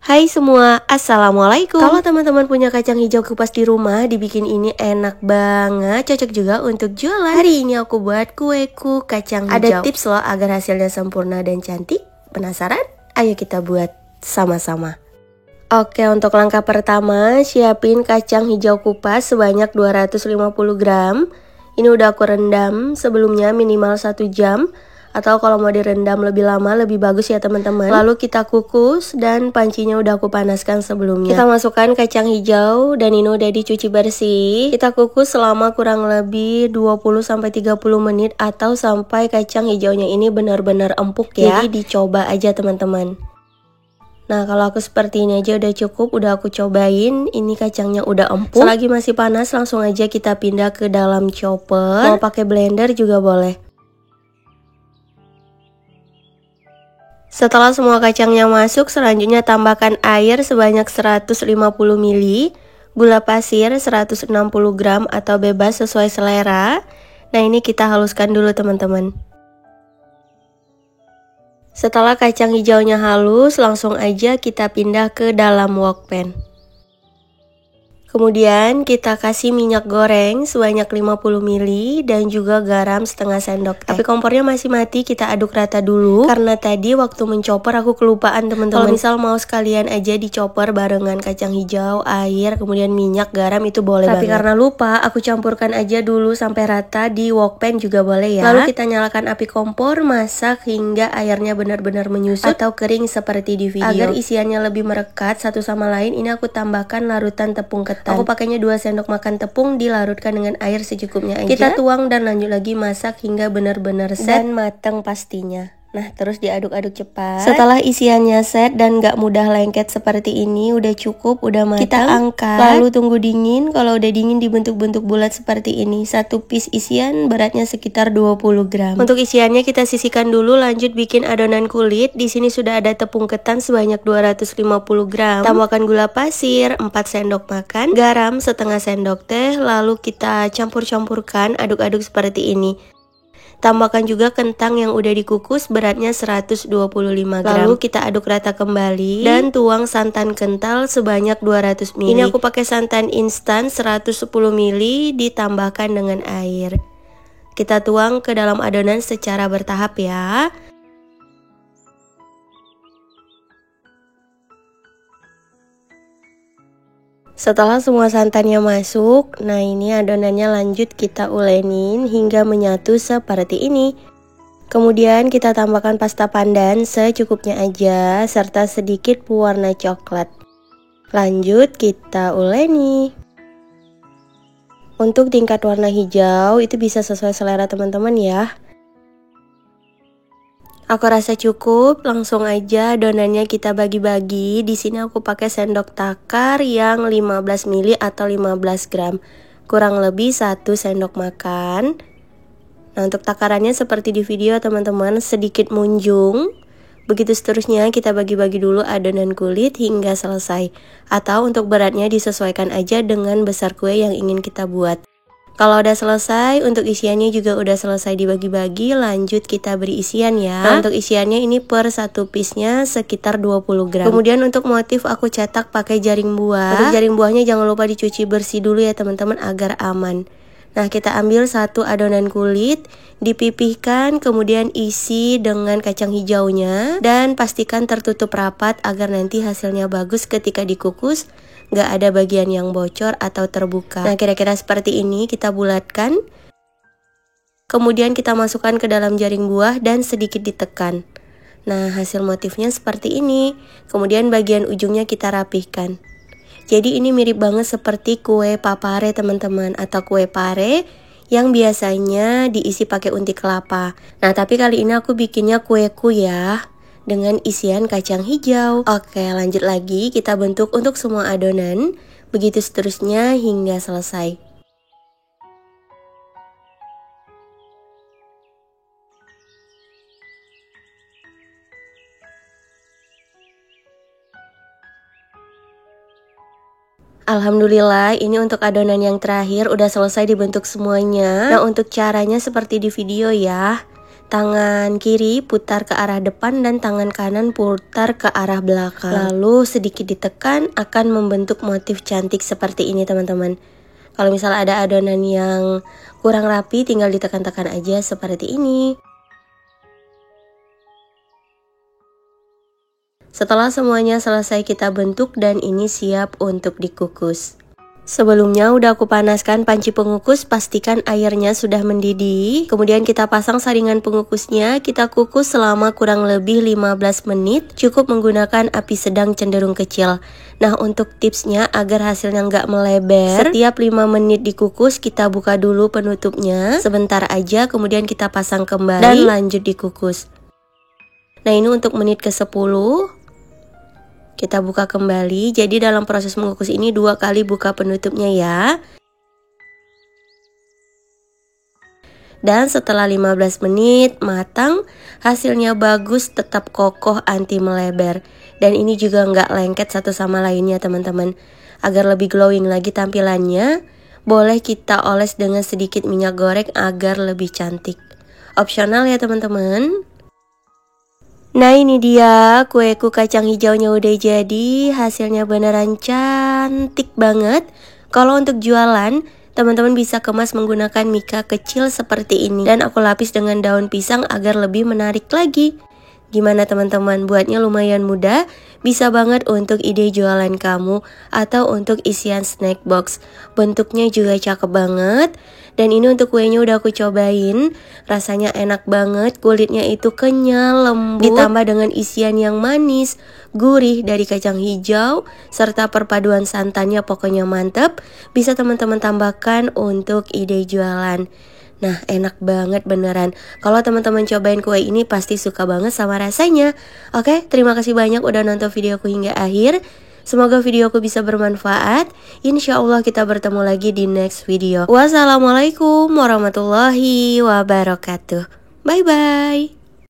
Hai semua, assalamualaikum. Kalau teman-teman punya kacang hijau kupas di rumah, dibikin ini enak banget, cocok juga untuk jualan. Hari ini aku buat kueku kacang hijau. Ada tips loh agar hasilnya sempurna dan cantik. Penasaran? Ayo kita buat sama-sama. Oke, untuk langkah pertama, siapin kacang hijau kupas sebanyak 250 gram. Ini udah aku rendam sebelumnya minimal 1 jam. Atau kalau mau direndam lebih lama lebih bagus ya teman-teman. Lalu kita kukus dan pancinya udah aku panaskan sebelumnya. Kita masukkan kacang hijau dan ini udah dicuci bersih. Kita kukus selama kurang lebih 20-30 menit atau sampai kacang hijaunya ini benar-benar empuk ya. Jadi dicoba aja teman-teman. Nah kalau aku seperti ini aja udah cukup, udah aku cobain, ini kacangnya udah empuk. Selagi masih panas langsung aja kita pindah ke dalam chopper. Mau pakai blender juga boleh. Setelah semua kacangnya masuk, selanjutnya tambahkan air sebanyak 150 ml, gula pasir 160 gram atau bebas sesuai selera. Nah ini kita haluskan dulu teman-teman. Setelah kacang hijaunya halus, langsung aja kita pindah ke dalam wok pan. Kemudian kita kasih minyak goreng sebanyak 50 ml dan juga garam setengah sendok teh. Tapi kompornya masih mati, kita aduk rata dulu. Karena tadi waktu mencoper aku kelupaan teman-teman. Kalau misal mau sekalian aja dicoper barengan kacang hijau, air, kemudian minyak, garam itu boleh banget. Tapi karena lupa, aku campurkan aja dulu sampai rata di wok pan juga boleh ya. Lalu kita nyalakan api kompor, masak hingga airnya benar-benar menyusut atau kering seperti di video. Agar isiannya lebih merekat satu sama lain, ini aku tambahkan larutan tepung ketan. Aku pakainya 2 sendok makan tepung, dilarutkan dengan air secukupnya aja. Kita tuang dan lanjut lagi masak hingga benar-benar set dan matang pastinya. Nah terus diaduk-aduk cepat. Setelah isiannya set dan gak mudah lengket seperti ini, udah cukup, udah matang. Kita angkat, lalu tunggu dingin. Kalau udah dingin dibentuk-bentuk bulat seperti ini. Satu piece isian beratnya sekitar 20 gram. Untuk isiannya kita sisihkan dulu, lanjut bikin adonan kulit. Di sini sudah ada tepung ketan sebanyak 250 gram. Tambahkan gula pasir 4 sendok makan, garam setengah sendok teh, lalu kita campur-campurkan, aduk-aduk seperti ini. Tambahkan juga kentang yang udah dikukus beratnya 125 gram. Lalu kita aduk rata kembali dan tuang santan kental sebanyak 200 ml. Ini aku pakai santan instan 110 ml ditambahkan dengan air. Kita tuang ke dalam adonan secara bertahap ya. Setelah semua santannya masuk, nah ini adonannya lanjut kita ulenin hingga menyatu seperti ini. Kemudian kita tambahkan pasta pandan secukupnya aja serta sedikit pewarna coklat. Lanjut kita uleni. Untuk tingkat warna hijau itu bisa sesuai selera teman-teman ya. Aku rasa cukup, langsung aja adonannya kita bagi-bagi. Di sini aku pakai sendok takar yang 15 ml atau 15 gram. Kurang lebih 1 sendok makan. Nah, untuk takarannya seperti di video teman-teman, sedikit munjung. Begitu seterusnya kita bagi-bagi dulu adonan kulit hingga selesai. Atau untuk beratnya disesuaikan aja dengan besar kue yang ingin kita buat. Kalau udah selesai, untuk isiannya juga udah selesai dibagi-bagi, lanjut kita beri isian ya. Nah, untuk isiannya ini per satu piece-nya sekitar 20 gram. Kemudian untuk motif aku cetak pakai jaring buah. Untuk jaring buahnya jangan lupa dicuci bersih dulu ya teman-teman agar aman. Nah, kita ambil satu adonan kulit, dipipihkan, kemudian isi dengan kacang hijaunya, dan pastikan tertutup rapat agar nanti hasilnya bagus ketika dikukus, gak ada bagian yang bocor atau terbuka. Nah, kira-kira seperti ini kita bulatkan. Kemudian kita masukkan ke dalam jaring buah dan sedikit ditekan. Nah, hasil motifnya seperti ini. Kemudian bagian ujungnya kita rapihkan. Jadi ini mirip banget seperti kue papare teman-teman, atau kue pare yang biasanya diisi pakai unti kelapa. Nah tapi kali ini aku bikinnya kueku ya, dengan isian kacang hijau. Oke, lanjut lagi kita bentuk untuk semua adonan, begitu seterusnya hingga selesai. Alhamdulillah ini untuk adonan yang terakhir udah selesai dibentuk semuanya. Nah untuk caranya seperti di video ya. Tangan kiri putar ke arah depan dan tangan kanan putar ke arah belakang. Lalu sedikit ditekan akan membentuk motif cantik seperti ini teman-teman. Kalau misalnya ada adonan yang kurang rapi tinggal ditekan-tekan aja seperti ini. Setelah semuanya selesai kita bentuk dan ini siap untuk dikukus. Sebelumnya udah aku panaskan panci pengukus, pastikan airnya sudah mendidih. Kemudian kita pasang saringan pengukusnya, kita kukus selama kurang lebih 15 menit. Cukup menggunakan api sedang cenderung kecil. Nah, untuk tipsnya agar hasilnya nggak meleber, setiap 5 menit dikukus kita buka dulu penutupnya sebentar aja, kemudian kita pasang kembali dan lanjut dikukus. Nah, ini untuk menit ke-10. Kita buka kembali, jadi dalam proses mengukus ini 2 kali buka penutupnya ya. Dan setelah 15 menit matang, hasilnya bagus, tetap kokoh, anti meleber. Dan ini juga nggak lengket satu sama lainnya teman-teman. Agar lebih glowing lagi tampilannya, boleh kita oles dengan sedikit minyak goreng agar lebih cantik. Opsional ya teman-teman. Nah ini dia kueku kacang hijaunya udah jadi, hasilnya beneran cantik banget. Kalau untuk jualan, teman-teman bisa kemas menggunakan mika kecil seperti ini. Dan aku lapis dengan daun pisang agar lebih menarik lagi. Gimana teman-teman, buatnya lumayan mudah, bisa banget untuk ide jualan kamu atau untuk isian snack box. Bentuknya juga cakep banget. Dan ini untuk kuenya udah aku cobain, rasanya enak banget, kulitnya itu kenyal, lembut, ditambah dengan isian yang manis, gurih dari kacang hijau, serta perpaduan santannya pokoknya mantep. Bisa teman-teman tambahkan untuk ide jualan. Nah, enak banget beneran. Kalau teman-teman cobain kue ini pasti suka banget sama rasanya. Oke, terima kasih banyak udah nonton videoku hingga akhir. Semoga videoku bisa bermanfaat. Insya Allah kita bertemu lagi di next video. Wassalamualaikum warahmatullahi wabarakatuh. Bye-bye.